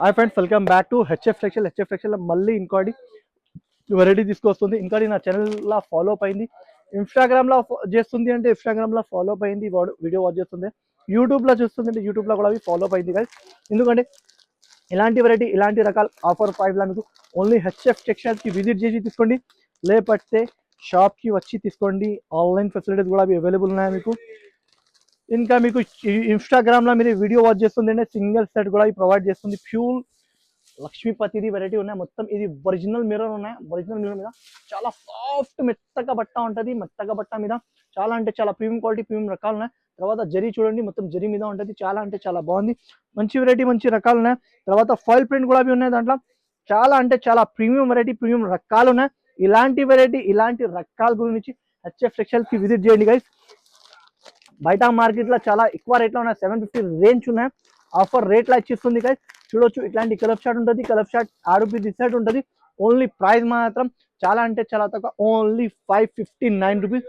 Hi friends, welcome back to HF section మళ్ళీ ఇంకోటి variety తీసుకొస్తుంది. ఇంకోటి నా ఛానల్లో ఫాలో అప్ అయింది, ఇన్స్టాగ్రామ్లో చేస్తుంది అంటే ఇన్స్టాగ్రామ్లో ఫాలో అప్ అయింది, వీడియో వాచ్ చేస్తుంది. యూట్యూబ్లో చూస్తుంది అంటే యూట్యూబ్లో కూడా అవి ఫాలో అప్ అయింది కదా. ఎందుకంటే ఇలాంటి వెరైటీ ఇలాంటి రకాల ఆఫర్ ప్రైస్లో మీకు ఓన్లీ హెచ్ఎఫ్ టెక్స్టైల్స్కి విజిట్ చేసి తీసుకోండి, లేకపోతే షాప్కి వచ్చి తీసుకోండి. ఆన్లైన్ ఫెసిలిటీస్ కూడా అవి అవైలబుల్ ఉన్నాయి మీకు. ఇంకా మీకు ఇన్స్టాగ్రామ్లో మీరు వీడియో వాచ్ చేస్తుంది అంటే సింగిల్ సెట్ కూడా ప్రొవైడ్ చేస్తుంది. ప్యూర్ లక్ష్మీపతిది వెరైటీ ఉన్నాయి. మొత్తం ఇది ఒరిజినల్ మిర్రర్ ఉన్నాయి. ఒరిజినల్ మిర్రర్ మీద చాలా సాఫ్ట్ మెత్తగా బట్ట ఉంటుంది. మెత్తగా బట్ట మీద చాలా అంటే చాలా ప్రీమియం క్వాలిటీ, ప్రీమియం రకాలు ఉన్నాయి. తర్వాత జరీ చూడండి, మొత్తం జరీ మీద ఉంటుంది. చాలా అంటే చాలా బాగుంది. మంచి వెరైటీ, మంచి రకాలు ఉన్నాయి. తర్వాత ఫాయిల్ ప్రింట్ కూడా అవి ఉన్నాయి దాంట్లో. చాలా అంటే చాలా ప్రీమియం వెరైటీ, ప్రీమియం రకాలు ఉన్నాయి. ఇలాంటి వెరైటీ ఇలాంటి రకాల గురించి హెచ్ఎఫ్ టెక్స్టైల్స్కి విజిట్ చేయండి గైస్. బయట మార్కెట్లో చాలా ఎక్కువ రేట్లో ఉన్నాయి, 750 రేంజ్ ఉన్నాయి. ఆఫర్ రేట్లో ఇచ్చిస్తుంది గైస్. చూడొచ్చు, ఇట్లాంటి కలర్ షార్ట్ ఉంటుంది. కలర్ షార్ట్ రూపీస్ సెట్ ఉంటుంది. ఓన్లీ ప్రైస్ మాత్రం చాలా అంటే చాలా తక్కువ, ఓన్లీ 559 రూపీస్.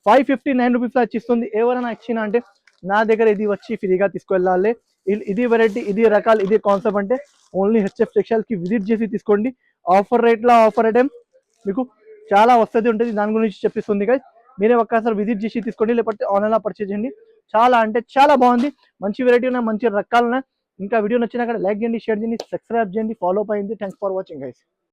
559 రూపీస్లో ఇచ్చిస్తుంది. ఎవరైనా ఇచ్చిన అంటే నా దగ్గర ఇది వచ్చి ఫ్రీగా తీసుకువెళ్ళాలి. ఇది వెరైటీ, ఇది రకాలు, ఇది కాన్సెప్ట్ అంటే ఓన్లీ హెచ్ఎఫ్ టెక్స్టైల్స్కి విజిట్ చేసి తీసుకోండి. ఆఫర్ రేట్లో ఆఫర్ ఐటమ్ మీకు చాలా వస్తుంది ఉంటుంది. దాని గురించి చెప్పిస్తుంది గైస్. మీరే ఒక్కసారి విజిట్ చేసి తీసుకోండి, లేకపోతే ఆన్లైన్లో పర్చేజ్ చేయండి. చాలా అంటే చాలా బాగుంది. మంచి వెరైటీ ఉన్నాయి, మంచి రకాలు ఉన్నాయి. ఇంకా వీడియో నచ్చినా లైక్ చేయండి, షేర్ చేయండి, సబ్స్క్రైబ్ చేయండి, ఫాలో అప్ అయ్యింది. Thanks for watching guys.